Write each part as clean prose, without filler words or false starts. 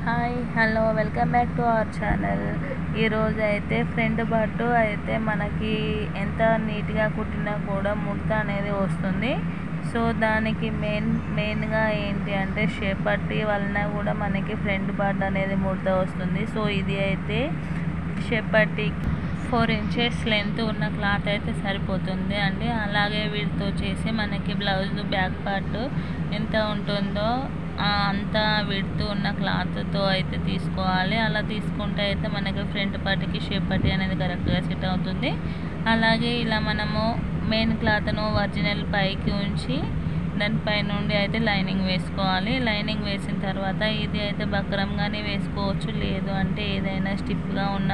Hi hello welcome back to our channel. ఈరోజు అయితే front part అయితే మనకి ఎంత నీట్గా కుట్టినా కూడా ముడత అనేది వస్తుంది. సో దానికి మెయిన్గా ఏంటి అంటే షేప్ పట్టి వలన కూడా మనకి ఫ్రంట్ పార్ట్ అనేది ముడత వస్తుంది. సో ఇది అయితే షేప్ పట్టి 4 ఇంచెస్ లెంత్ ఉన్న క్లాత్ అయితే సరిపోతుంది అండి. అలాగే వీటితో చేసి మనకి బ్లౌజ్ బ్యాక్ పార్ట్ ఎంత ఉంటుందో అంత విడుతూ ఉన్న క్లాత్తో అయితే తీసుకోవాలి. అలా తీసుకుంటే అయితే మనకి ఫ్రంట్ పార్ట్కి షేప్ పట్టి అనేది కరెక్ట్గా సెట్ అవుతుంది. అలాగే ఇలా మనము మెయిన్ క్లాత్ను ఒరిజినల్ పైకి ఉంచి దానిపై నుండి అయితే లైనింగ్ వేసుకోవాలి. లైనింగ్ వేసిన తర్వాత ఇది అయితే బక్రంగానే వేసుకోవచ్చు, లేదు అంటే ఏదైనా స్టిఫ్గా ఉన్న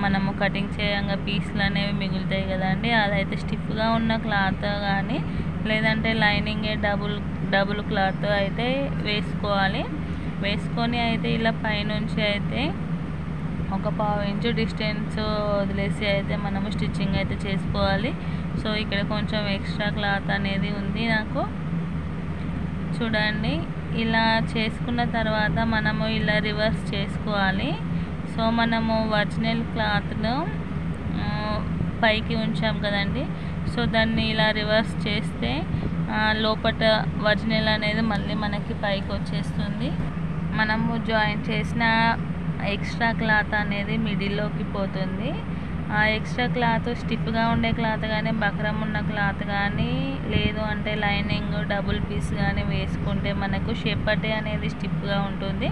మనము కటింగ్ చేయంగా పీస్లు అనేవి మిగులుతాయి కదండి, అదైతే స్టిఫ్గా ఉన్న క్లాత్ కానీ లేదంటే లైనింగే డబుల్ క్లాత్ అయితే వేసుకోవాలి. వేసుకొని అయితే ఇలా పైనుంచి అయితే ఒక 1/2 ఇంచు డిస్టెన్స్ వదిలేసి అయితే మనము స్టిచ్చింగ్ అయితే చేసుకోవాలి. సో ఇక్కడ కొంచెం ఎక్స్ట్రా క్లాత్ అనేది ఉంది నాకు, చూడండి. ఇలా చేసుకున్న తర్వాత మనము ఇలా రివర్స్ చేసుకోవాలి. సో మనము ఒరిజినల్ క్లాత్ను పైకి ఉంచాం కదండి, సో దాన్ని ఇలా రివర్స్ చేస్తే లోపల ఒరిజినల్ అనేది మళ్ళీ మనకి పైకి వచ్చేస్తుంది. మనము జాయిన్ చేసిన ఎక్స్ట్రా క్లాత్ అనేది మిడిల్లోకి పోతుంది. ఆ ఎక్స్ట్రా క్లాత్ స్టిఫ్గా ఉండే క్లాత్ కానీ బక్రం ఉన్న క్లాత్ కానీ లేదు అంటే లైనింగ్ డబుల్ పీస్ కానీ వేసుకుంటే మనకు షేప్ పట్టి అనేది స్టిఫ్గా ఉంటుంది.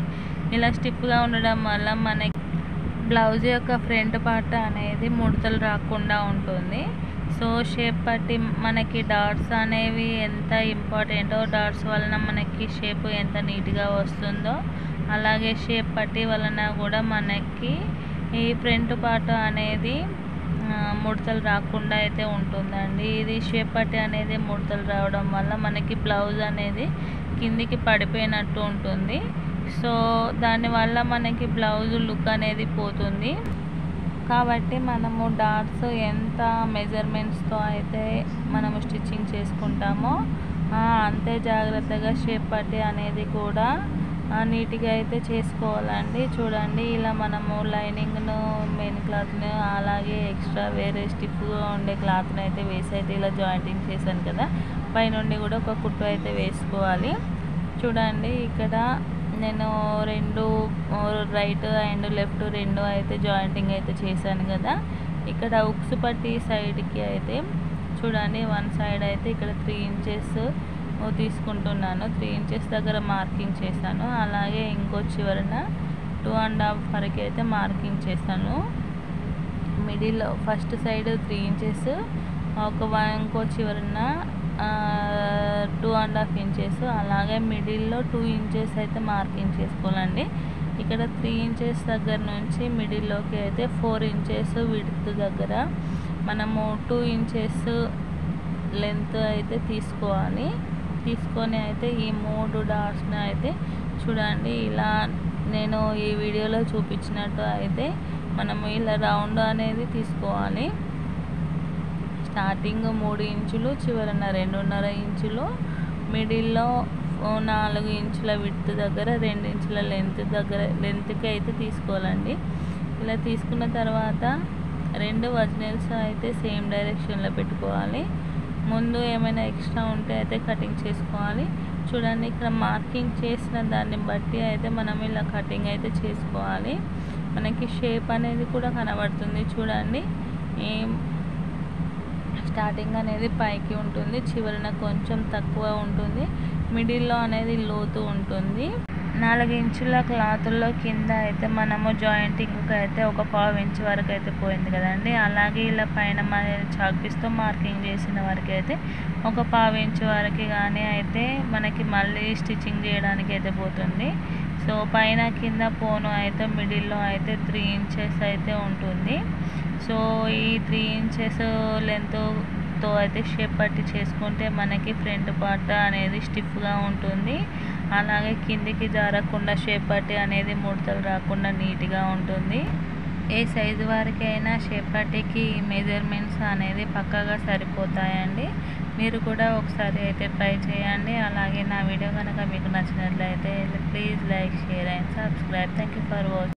ఇలా స్టిఫ్గా ఉండడం వల్ల మనకి బ్లౌజ్ యొక్క ఫ్రంట్ పార్ట్ అనేది ముడతలు రాకుండా ఉంటుంది. సో షేప్ పట్టి మనకి డాట్స్ అనేవి ఎంత ఇంపార్టెంటో, డాట్స్ వలన మనకి షేప్ ఎంత నీట్గా వస్తుందో, అలాగే షేప్ పట్టి వలన కూడా మనకి ఈ ఫ్రంట్ పార్ట్ అనేది ముడతలు రాకుండా అయితే ఉంటుందండి. ఇది షేప్ పట్టి అనేది ముడతలు రావడం వల్ల మనకి బ్లౌజ్ అనేది కిందికి పడిపోయినట్టు ఉంటుంది. సో దానివల్ల మనకి బ్లౌజ్ లుక్ అనేది పోతుంది. కాబట్టి మనము డాట్స్ ఎంత మెజర్మెంట్స్తో అయితే మనము స్టిచ్చింగ్ చేసుకుంటామో అంతే జాగ్రత్తగా షేప్ పట్టి అనేది కూడా నీట్గా అయితే చేసుకోవాలండి. చూడండి, ఇలా మనము లైనింగ్ను మెయిన్ క్లాత్ను అలాగే ఎక్స్ట్రా వేరే స్టిఫ్గా ఉండే క్లాత్ను అయితే వేసి అయితే ఇలా జాయింటింగ్ చేశాను కదా, పైనుండి కూడా ఒక కుట్టు అయితే వేసుకోవాలి. చూడండి, ఇక్కడ నేను 2 రైట్ అండ్ లెఫ్ట్ 2 అయితే జాయింటింగ్ అయితే చేశాను కదా. ఇక్కడ ఉక్స్ పట్టి సైడ్కి అయితే చూడండి, 1 సైడ్ అయితే ఇక్కడ 3 ఇంచెస్ తీసుకుంటున్నాను. 3 ఇంచెస్ దగ్గర మార్కింగ్ చేశాను. అలాగే ఇంకో చివరన 2.5 వరకు అయితే మార్కింగ్ చేశాను. మిడిల్ ఫస్ట్ సైడ్ 3 ఇంచెస్, ఇంకో చివరన 2.5 ఇంచెస్, అలాగే మిడిల్లో 2 ఇంచెస్ అయితే మార్కింగ్ చేసుకోవాలండి. ఇక్కడ 3 ఇంచెస్ దగ్గర నుంచి మిడిల్లోకి అయితే 4 ఇంచెస్ విడ్త్ దగ్గర మనము 2 ఇంచెస్ లెంత్ అయితే తీసుకోవాలి. తీసుకొని అయితే ఈ 3 డాట్స్ని అయితే చూడండి, ఇలా నేను ఈ వీడియోలో చూపించినట్టు అయితే మనము ఇలా రౌండ్ అనేది తీసుకోవాలి. స్టార్టింగ్ 3 ఇంచులు, చివరన 2.5 ఇంచులు, మిడిల్లో 4 ఇంచుల విడ్త్ దగ్గర 2 ఇంచుల లెంత్కి అయితే తీసుకోవాలండి. ఇలా తీసుకున్న తర్వాత 2 ఒరిజినల్స్ అయితే సేమ్ డైరెక్షన్లో పెట్టుకోవాలి. ముందు ఏమైనా ఎక్స్ట్రా ఉంటే అయితే కటింగ్ చేసుకోవాలి. చూడండి, ఇక్కడ మార్కింగ్ చేసిన దాన్ని బట్టి అయితే మనం ఇలా కటింగ్ అయితే చేసుకోవాలి. మనకి షేప్ అనేది కూడా కనబడుతుంది. చూడండి, స్టార్టింగ్ అనేది పైకి ఉంటుంది, చివరన కొంచెం తక్కువ ఉంటుంది, మిడిల్లో అనేది లోతు ఉంటుంది. 4 ఇంచుల క్లాతుల్లో కింద అయితే మనము జాయింటింగ్కి అయితే ఒక 1/2 ఇంచ్ వరకు అయితే పోయింది కదండి. అలాగే ఇలా పైన మన చాక్ పీస్తో మార్కింగ్ చేసిన వరకు అయితే ఒక 1/2 ఇంచ్ వరకు కానీ అయితే మనకి మళ్ళీ స్టిచ్చింగ్ చేయడానికి అయితే పోతుంది. సో పైన కింద పోను అయితే మిడిల్లో అయితే 3 ఇంచెస్ అయితే ఉంటుంది. సో ఈ 3 ఇంచెస్ లెంత్తో అయితే షేప్ పట్టి చేసుకుంటే మనకి ఫ్రంట్ పార్ట్ అనేది స్టిఫ్గా ఉంటుంది. అలాగే కిందికి జారకుండా షేప్ పట్టి అనేది ముడతలు రాకుండా నీట్గా ఉంటుంది. ఏ సైజు వారికైనా షేప్ పట్టికి మెజర్మెంట్స్ అనేది పక్కాగా సరిపోతాయండి. మీరు కూడా ఒకసారి అయితే ట్రై చేయండి. అలాగే నా వీడియో కనుక మీకు నచ్చినట్లయితే please like, share and subscribe. Thank you for watching.